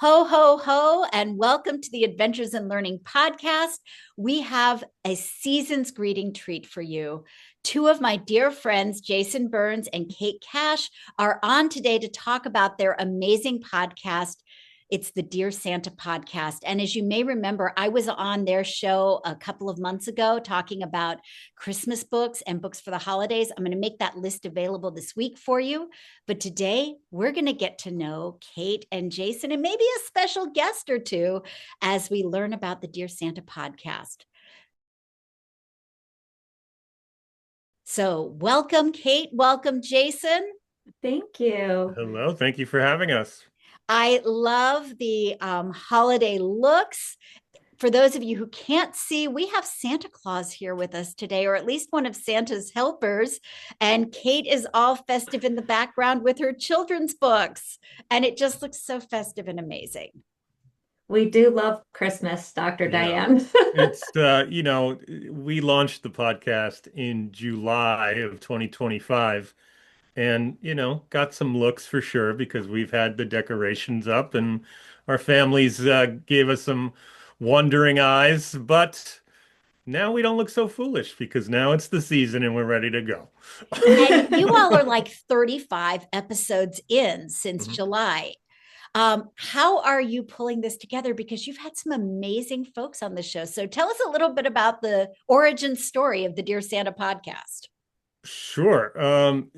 Ho, ho, ho, and welcome to the Adventures in Learning podcast. We have a season's greeting treat for you. Two of my dear friends, Jason Burns and Kate Kasch, are on today to talk about their amazing podcast. It's the Dear Santa podcast. And as you may remember, I was on their show a couple of months ago talking about Christmas books and books for the holidays. I'm going to make that list available this week for you. But today we're going to get to know Kate and Jason and maybe a special guest or two as we learn about the Dear Santa podcast. So, welcome, Kate. Welcome, Jason. Thank you. Hello, thank you for having us. I love the holiday looks. For those of you who can't see, we have Santa Claus here with us today, or at least one of Santa's helpers. And Kate is all festive in the background with her children's books. And it just looks so festive and amazing. We do love Christmas, Dr. Yeah. Diane. We launched the podcast in July of 2025 and, got some looks for sure because we've had the decorations up and our families gave us some wondering eyes, but now we don't look so foolish because now it's the season and we're ready to go. And you all are like 35 episodes in since Mhm. July. How are you pulling this together? Because you've had some amazing folks on the show. So tell us a little bit about the origin story of the Dear Santa podcast. Sure.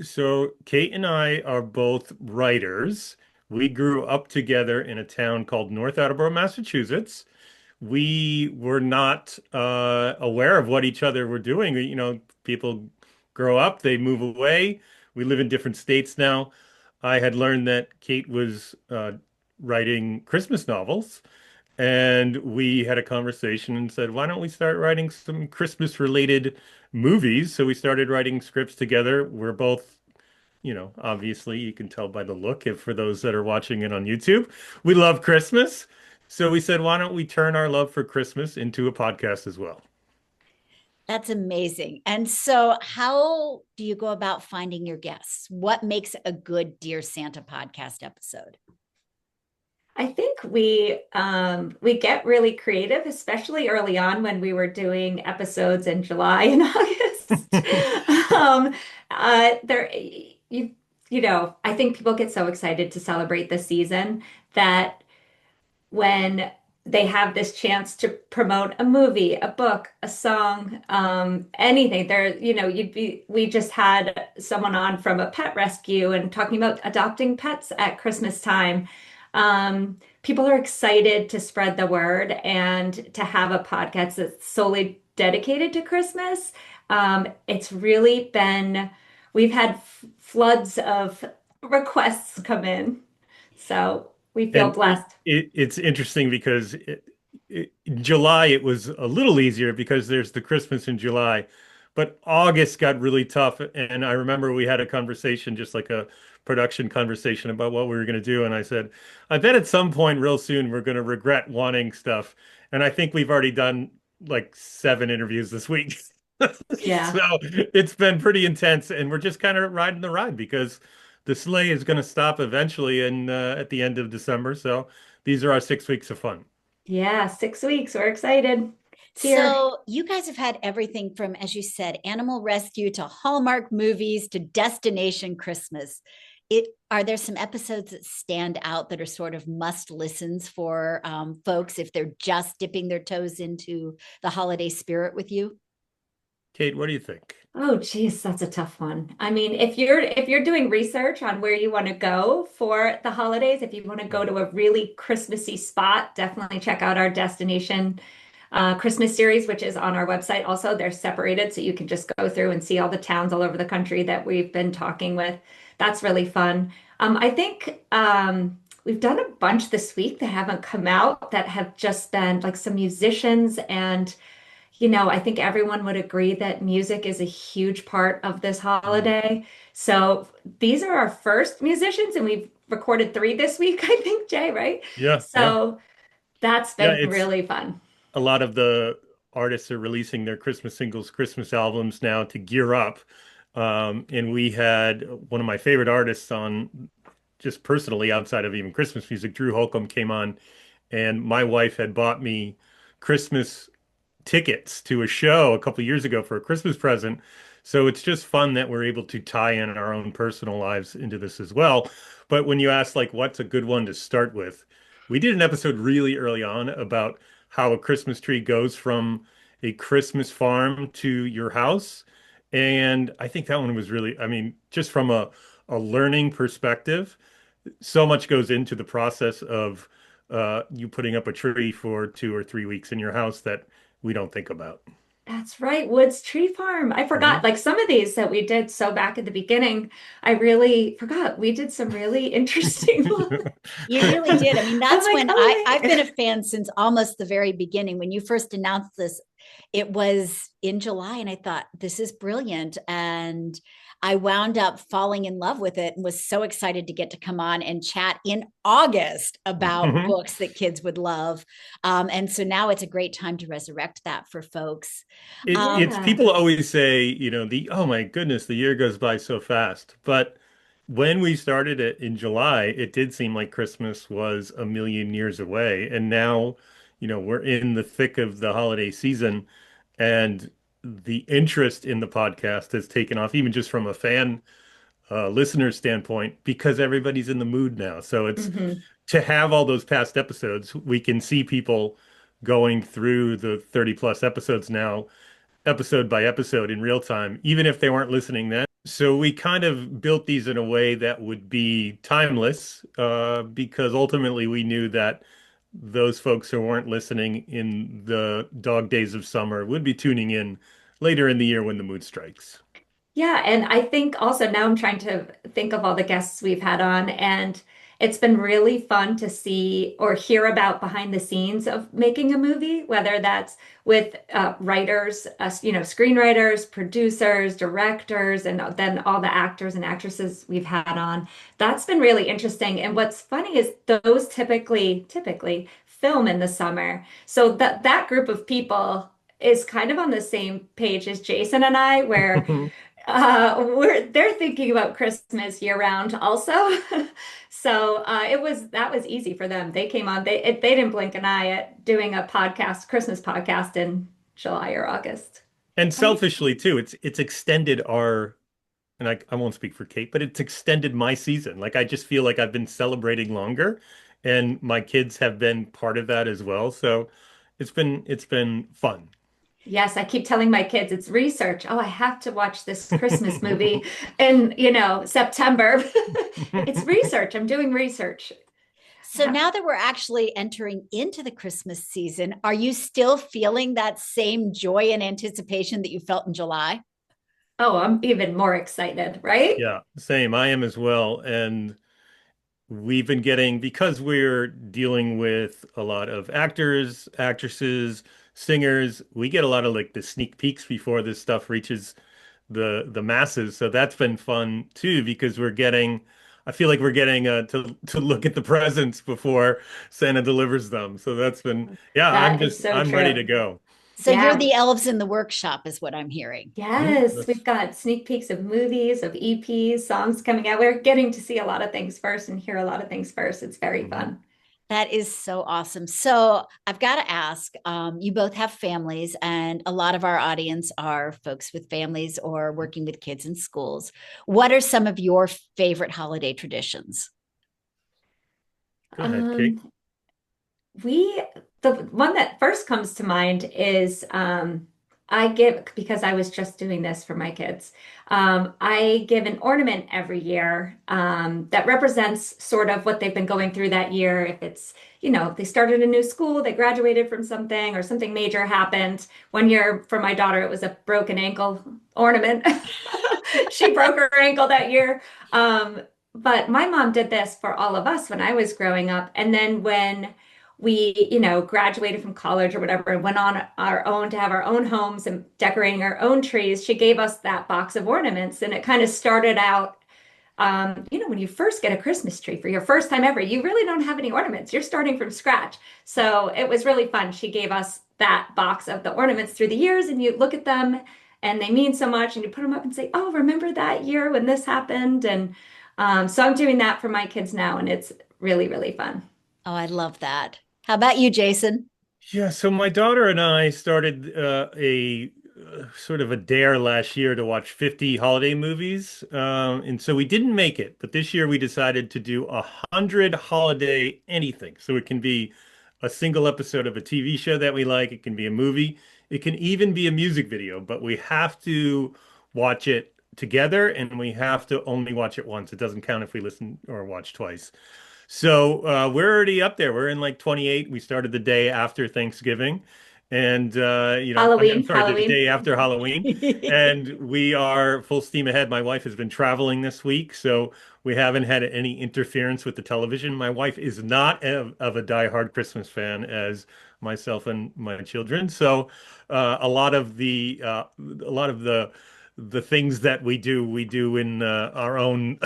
So Kate and I are both writers. We grew up together in a town called North Attleboro, Massachusetts. We were not aware of what each other were doing. People grow up, they move away. We live in different states now. I had learned that Kate was writing Christmas novels, and we had a conversation and said, why don't we start writing some Christmas related movies? So we started writing scripts together. We're both, obviously you can tell by the look, if for those that are watching it on YouTube, we love Christmas. So we said, why don't we turn our love for Christmas into a podcast as well? That's amazing. And so, how do you go about finding your guests? What makes a good Dear Santa podcast episode? I think we get really creative, especially early on when we were doing episodes in July and August. Um, there you I think people get so excited to celebrate the season that when they have this chance to promote a movie, a book, a song, anything. We just had someone on from a pet rescue and talking about adopting pets at Christmas time. People are excited to spread the word and to have a podcast that's solely dedicated to Christmas. It's really been, we've had floods of requests come in. So we feel And blessed. it's interesting because in July it was a little easier because there's the Christmas in July, but August got really tough. And I remember we had a conversation, just like a production conversation about what we were going to do. And I said, I bet at some point real soon we're going to regret wanting stuff. And I think we've already done like 7 interviews this week. Yeah. So it's been pretty intense, and we're just kind of riding the ride because the sleigh is going to stop eventually and at the end of December. So these are our 6 weeks of fun. Yeah, 6 weeks. We're excited. It's here. So, you guys have had everything from, as you said, animal rescue to Hallmark movies to Destination Christmas. Are there some episodes that stand out that are sort of must listens for folks if they're just dipping their toes into the holiday spirit with you? Kate, what do you think? Oh, geez, that's a tough one. I mean, if you're doing research on where you want to go for the holidays, if you want to go Mhm. to a really Christmassy spot, definitely check out our Destination Christmas series, which is on our website. Also, they're separated, so you can just go through and see all the towns all over the country that we've been talking with. That's really fun. I think we've done a bunch this week that haven't come out that have just been like some musicians and I think everyone would agree that music is a huge part of this Mm. holiday. So these are our first musicians, and we've recorded three this week, I think, Jay, right? Yeah, yeah, So that's yeah. been It's really fun. a lot of the artists are releasing their Christmas singles, Christmas albums now to gear up. And we had one of my favorite artists on just personally, outside of even Christmas music, Drew Holcomb came on, and my wife had bought me Christmas tickets to a show a couple years ago for a Christmas present. So it's just fun that we're able to tie in our own personal lives into this as well. But when you ask like what's a good one to start with, we did an episode really early on about how a Christmas tree goes from a Christmas farm to your house. And I think that one was really, I mean, just from a learning perspective, so much goes into the process of you putting up a tree for 2 or 3 weeks in your house that we don't think about. That's right, Woods Tree Farm. I forgot, Mhm. like some of these that we did so back at the beginning, I really forgot. We did some really interesting ones. You really did. I mean, I'm that's like, when oh I've been a wait. fan since almost the very beginning. When you first announced this, it was in July, and I thought, this is brilliant. And I wound up falling in love with it and was so excited to get to come on and chat in August about Mhm. books that kids would love. And so now it's a great time to resurrect that for folks. It's Yeah. people always say, oh my goodness, the year goes by so fast. But when we started it in July, it did seem like Christmas was a million years away. And now, we're in the thick of the holiday season, and the interest in the podcast has taken off, even just from a fan listener standpoint, because everybody's in the mood now. So it's Hmm. to have all those past episodes, we can see people going through the 30 plus episodes now, episode by episode in real time, even if they weren't listening then. So we kind of built these in a way that would be timeless, because ultimately we knew that those folks who weren't listening in the dog days of summer would be tuning in later in the year when the mood strikes. Yeah, and I think also now I'm trying to think of all the guests we've had on, and it's been really fun to see or hear about behind the scenes of making a movie, whether that's with writers, screenwriters, producers, directors, and then all the actors and actresses we've had on. That's been really interesting. And what's funny is those typically film in the summer. So that group of people is kind of on the same page as Jason and I, where they're thinking about Christmas year round also. So that was easy for them. They came on, they didn't blink an eye at doing a podcast, Christmas podcast in July or August. And How do you selfishly too, it's extended our, and I won't speak for Kate, but it's extended my season. Like I just feel like I've been celebrating longer, and my kids have been part of that as well. So it's been fun. Yes, I keep telling my kids it's research. Oh, I have to watch this Christmas movie in, September. It's research. I'm doing research. I So have now that we're actually entering into the Christmas season, are you still feeling that same joy and anticipation that you felt in July? Oh, I'm even more excited, right? Yeah, same. I am as well. And we've been getting, because we're dealing with a lot of actors, actresses, singers, we get a lot of like the sneak peeks before this stuff reaches the masses. So that's been fun too, because I feel like we're getting to look at the presents before Santa delivers them. So that's been, yeah, That is so I'm ready true. to go. So you're Yeah. the elves in the workshop, is what I'm hearing. Yes, we've That's got sneak peeks of movies, of EPs, songs coming out. We're getting to see a lot of things first and hear a lot of things first. It's very mhm. fun. That is so awesome. So I've got to ask, you both have families, and a lot of our audience are folks with families or working with kids in schools. What are some of your favorite holiday traditions? Go ahead, Kate. Um, We, the one that first comes to mind is I give, because I was just doing this for my kids, I give an ornament every year that represents sort of what they've been going through that year. If it's, they started a new school, they graduated from something, or something major happened. One year for my daughter, it was a broken ankle ornament. She broke her ankle that year. But my mom did this for all of us when I was growing up. And then when we, graduated from college or whatever and went on our own to have our own homes and decorating our own trees, she gave us that box of ornaments. And it kind of started out, when you first get a Christmas tree for your first time ever, you really don't have any ornaments. You're starting from scratch. So it was really fun. She gave us that box of the ornaments through the years, and you look at them and they mean so much, and you put them up and say, oh, remember that year when this happened? And So I'm doing that for my kids now, and it's really, really fun. Oh, I love that. How about you, Jason? Yeah, so my daughter and I started a sort of a dare last year to watch 50 holiday movies. And so we didn't make it, but this year we decided to do 100 holiday anything. So it can be a single episode of a TV show that we like, it can be a movie, it can even be a music video, but we have to watch it together and we have to only watch it once. It doesn't count if we listen or watch twice. So we're already up there. We're in like 28. We started the day after Thanksgiving, and I'm Halloween, sorry, the Halloween. day after Halloween, and we are full steam ahead. My wife has been traveling this week, so we haven't had any interference with the television. My wife is not of a diehard Christmas fan as myself and my children, so a lot of the things that we do in our own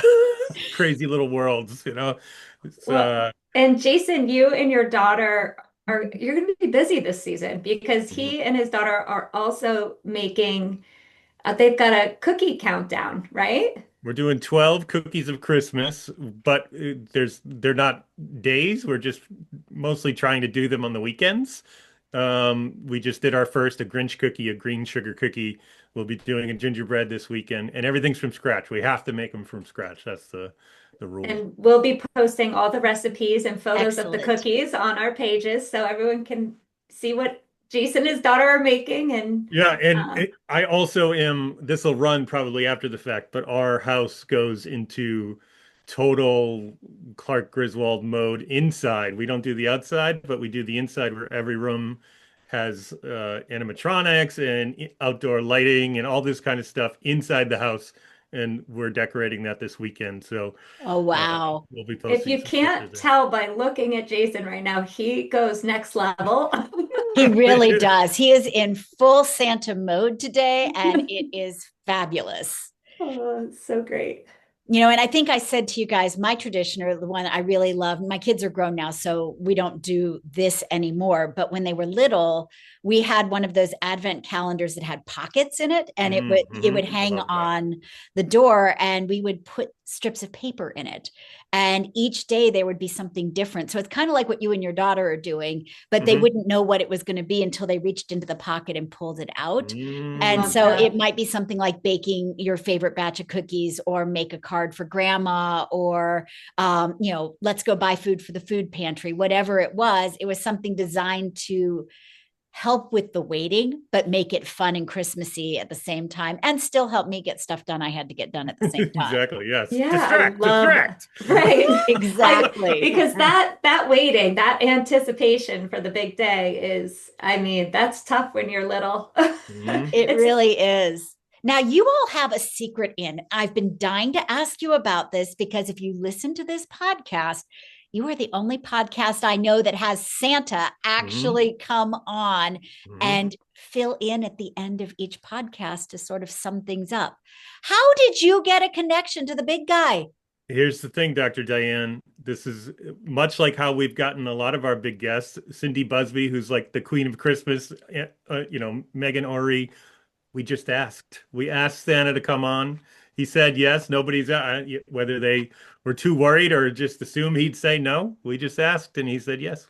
crazy little worlds, you know. It's Well, and Jason, you and your daughter you're going to be busy this season because Mhm. he and his daughter are also making, they've got a cookie countdown, right? We're doing 12 cookies of Christmas, but they're not days. We're just mostly trying to do them on the weekends. We just did our first, a Grinch cookie, a green sugar cookie. We'll be doing a gingerbread this weekend, and everything's from scratch. We have to make them from scratch. That's the rule. And we'll be posting all the recipes and photos of the Excellent. cookies on our pages so everyone can see what Jason and his daughter are making. And Yeah, and um, I also am, this will run probably after the fact, but our house goes into total Clark Griswold mode inside. We don't do the outside, but we do the inside where every room has animatronics and outdoor lighting and all this kind of stuff inside the house. And we're decorating that this weekend. So Oh, uh, wow. we'll be if posting you some pictures can't there. tell by looking at Jason right now, he goes next level. He really does. He is in full Santa mode today, and it is fabulous. Oh, so great. And I think I said to you guys, my tradition, or the one I really love, my kids are grown now, so we don't do this anymore. But when they were little, we had one of those advent calendars that had pockets in it, and it would I hang love that. on the door, and we would put strips of paper in it. And each day there would be something different. So it's kind of like what you and your daughter are doing, but they hmm wouldn't know what it was going to be until they reached into the pocket and pulled it out. I And love so it that. might be something like baking your favorite batch of cookies or make a card for grandma or, let's go buy food for the food pantry, whatever it was something designed to help with the waiting, but make it fun and Christmassy at the same time and still help me get stuff done I had to get done at the same time. Exactly. Yes. Yeah, I Distract, love that. distract. Right. I Exactly. because that waiting, that anticipation for the big day is, I mean, that's tough when you're little. Mhm. It It's really is. Now, you all have a secret in. I've been dying to ask you about this because if you listen to this podcast, you are the only podcast I know that has Santa Mhm. actually come on Mhm. and fill in at the end of each podcast to sort of sum things up. How did you get a connection to the big guy? Here's the thing, Dr. Diane. This is much like how we've gotten a lot of our big guests, Cindy Busby, who's like the queen of Christmas, Megan Ori. We just asked. We asked Santa to come on. He said yes. Nobody's whether they were too worried or just assumed he'd say no. We just asked, and he said yes.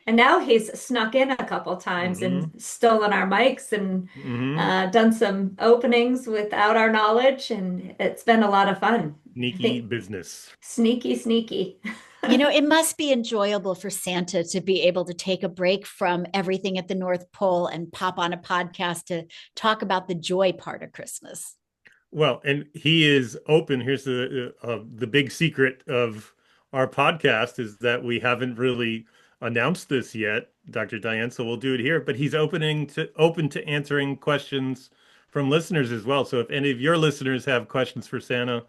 and now he's snuck in a couple times hmm and stolen our mics and hmm done some openings without our knowledge, and it's been a lot of fun. I Sneaky think business. sneaky, sneaky. It must be enjoyable for Santa to be able to take a break from everything at the North Pole and pop on a podcast to talk about the joy part of Christmas. Well, and he is open. Here's the big secret of our podcast is that we haven't really announced this yet, Dr. Diane, so we'll do it here. But he's open to answering questions from listeners as well. So if any of your listeners have questions for Santa,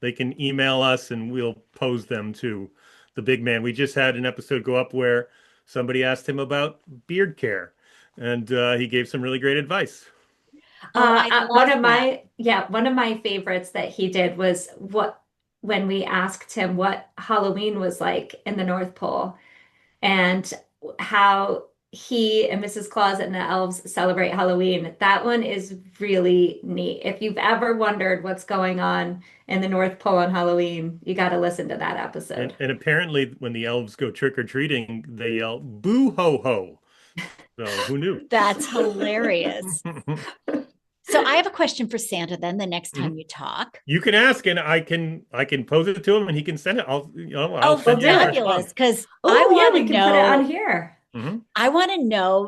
they can email us and we'll pose them to the big man. We just had an episode go up where somebody asked him about beard care, and he gave some really great advice. Oh, I One love of that. my, yeah, one of my favorites that he did was when we asked him what Halloween was like in the North Pole and how he and Mrs. Claus and the elves celebrate Halloween. That one is really neat. If you've ever wondered what's going on in the North Pole on Halloween, you got to listen to that episode. And apparently, when the elves go trick-or-treating, they yell "Boo ho ho." So who knew? That's hilarious. So I have a question for Santa then the next time Mhm. you talk. You can ask, and I can pose it to him, and he can send it. I'll Oh, We'll send you do a it. fabulous. response. Because I Oh, yeah, want we to can put it on know, here. Hmm.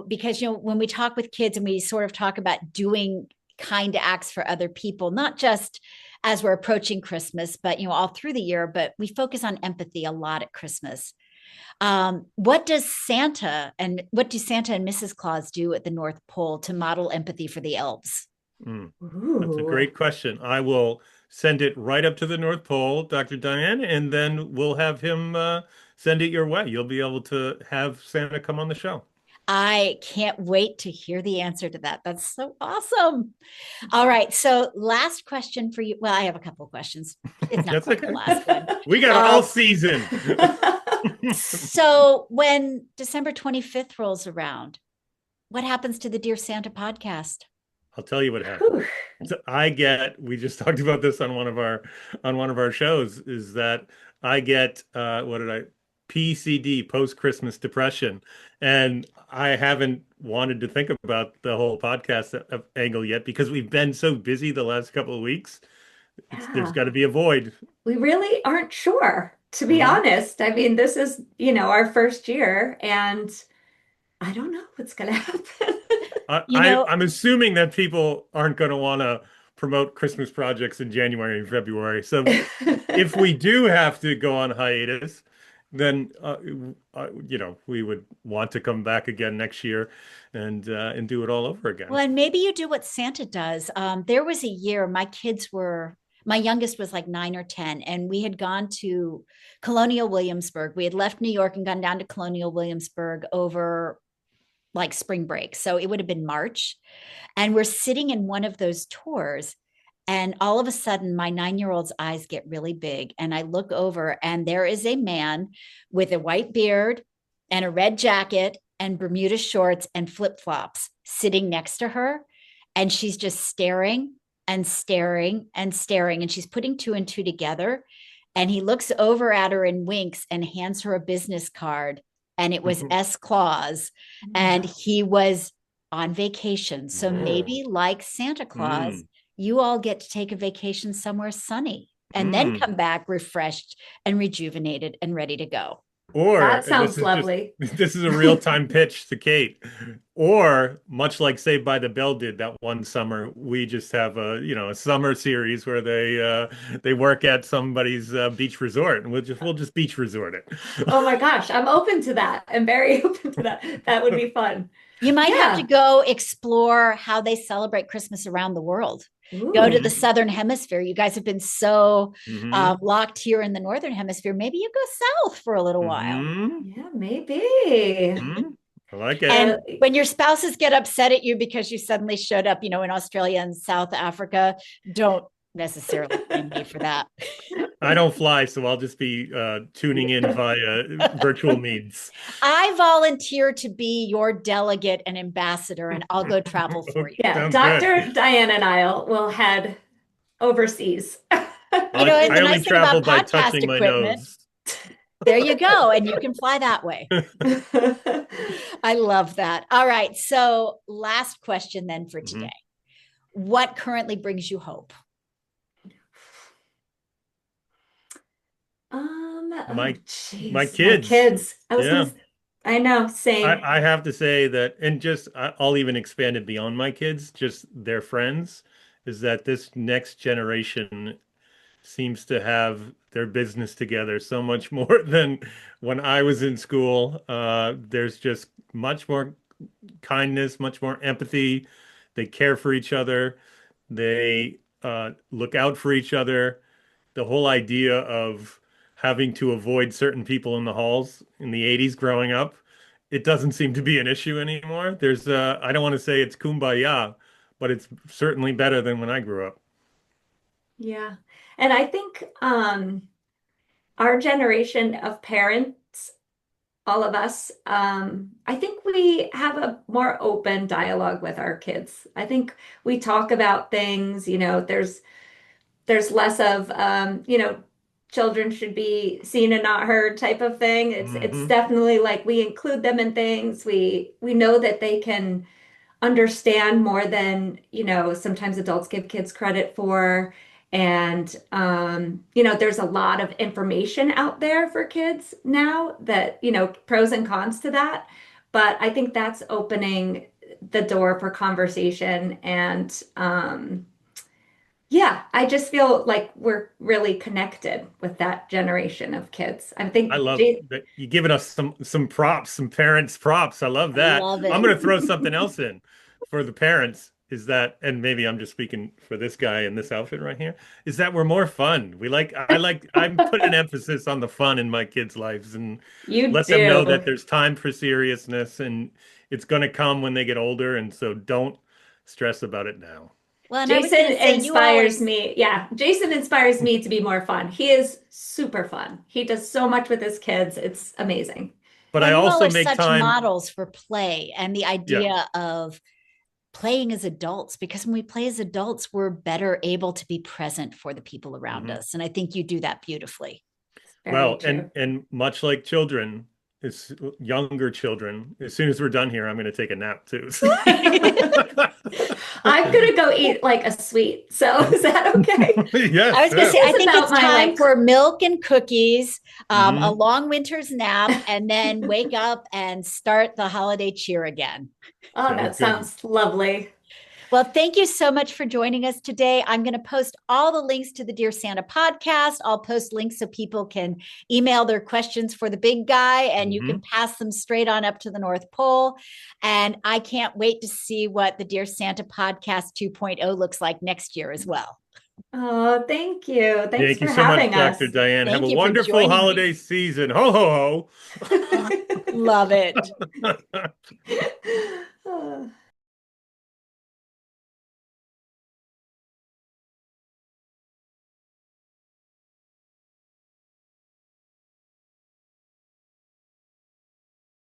because, when we talk with kids and we sort of talk about doing kind acts for other people, not just as we're approaching Christmas, but, all through the year, but we focus on empathy a lot at Christmas. What do Santa and Mrs. Claus do at the North Pole to model empathy for the elves? Mm. That's a Ooh. great question. I will send it right up to the North Pole, Dr. Diane, and then we'll have him send it your way. You'll be able to have Santa come on the show. I can't wait to hear the answer to that. That's so awesome. All right. So, last question for you. Well, I have a couple of questions. It's not That's quite the okay. last one. We got all Um, season. so, when December 25th rolls around, what happens to the Dear Santa podcast? I'll tell you what Whew. happens. So we just talked about this on one of our shows, is that I get what did I PCD, post Christmas depression, and I haven't wanted to think about the whole podcast angle yet because we've been so busy the last couple of weeks. There's Yeah, got to be a void. we really aren't sure, to be Hmm. honest. I mean, this is, our first year, and I don't know what's going to happen. I, You I know, I'm assuming that people aren't going to want to promote Christmas projects in January and February. So if we do have to go on hiatus, then we would want to come back again next year and do it all over again. well, and maybe you do what Santa does. There was a year my youngest was like 9 or 10, and we had gone to Colonial Williamsburg. We had left New York and gone down to Colonial Williamsburg over like spring break. So it would have been March. And we're sitting in one of those tours. And all of a sudden, my 9 year old's eyes get really big. And I look over, and there is a man with a white beard and a red jacket and Bermuda shorts and flip flops sitting next to her. And she's just staring and staring and staring. And she's putting two and two together. And he looks over at her and winks and hands her a business card. And it was S. Claus. And he was on vacation. So Whoa. maybe like Santa Claus, Mm, you all get to take a vacation somewhere sunny and then mm. come back refreshed and rejuvenated and ready to go. Or That and this sounds is just lovely. this is a real-time pitch to Kate. Or much like Saved by the Bell did that one summer, we just have a summer series where they work at somebody's beach resort, and we'll just beach resort it. Oh my gosh, I'm open to that. I'm very open to that. That would be fun. You might have to Yeah. go explore how they celebrate Christmas around the world. Go to Ooh. the Hmm. Southern Hemisphere. You guys have been so Hmm. locked here in the Northern Hemisphere. Maybe you go south for a little while. Hmm. Yeah, maybe. Hmm. I like it. And Uh, when your spouses get upset at you because you suddenly showed up, in Australia and South Africa, don't necessarily blame me for that. I don't fly, so I'll just be tuning in via virtual means. I volunteer to be your delegate and ambassador, and I'll go travel for you. yeah, Sounds good. Dr. Diana and I will head overseas. And I the only nice thing about travel by podcast touching my equipment, nose. there you go, and you can fly that way. I love that. All right. So, last question then for Mhm. today. What currently brings you hope? Oh, My jeez, my kids. kids. Yeah. I know, same. I have to say that, and I'll even expand it beyond my kids, just their friends, is that this next generation seems to have their business together so much more than when I was in school. There's just much more kindness, much more empathy. They care for each other. They look out for each other. The whole idea of having to avoid certain people in the halls in the 80s growing up, it doesn't seem to be an issue anymore. I don't want to say it's kumbaya, but it's certainly better than when I grew up. Yeah. And I think our generation of parents all of us. I think we have a more open dialogue with our kids. I think we talk about things, there's less of children should be seen and not heard type of thing. It's Hmm. definitely like we include them in things. We know that they can understand more than, sometimes adults give kids credit for. And, there's a lot of information out there for kids now that, pros and cons to that. But I think that's opening the door for conversation. And yeah, I just feel like we're really connected with that generation of kids. I I think, love that you giving us some props, some parents props. I love I that. love I'm it. going to throw something else in for the parents. Is that, and maybe I'm just speaking for this guy in this outfit right here, is that we're more fun. I'm putting an emphasis on the fun in my kids' lives and you let them do. know that there's time for seriousness and it's going to come when they get older. And so don't stress about it now. Well, and I was Jason going to say, you inspires always, me. Yeah, Jason inspires me to be more fun. He is super fun. He does so much with his kids. It's amazing. But well, I and you all also are make such time. models for play and the Yeah. idea of playing as adults, because when we play as adults, we're better able to be present for the people around Mhm. us. And I think you do that beautifully. Very Well, true. and much like children, it's younger children. As soon as we're done here, I'm going to take a nap too. I'm gonna go eat like a sweet. So is that okay? I Yes, was going to This say, I is think about it's my time like, for milk and cookies, a hmm. long winter's nap, and then wake up and start the holiday cheer again. oh, Sounds that good. sounds lovely. Well, thank you so much for joining us today. I'm going to post all the links to the Dear Santa podcast. I'll post links so people can email their questions for the big guy and you Hmm. can pass them straight on up to the North Pole. And I can't wait to see what the Dear Santa podcast 2.0 looks like next year as well. Oh, thank you. Thanks Thank you for so much, having Dr. us. Diane. Have a Thank you for wonderful joining me. holiday season. Ho, ho, Love it. ho.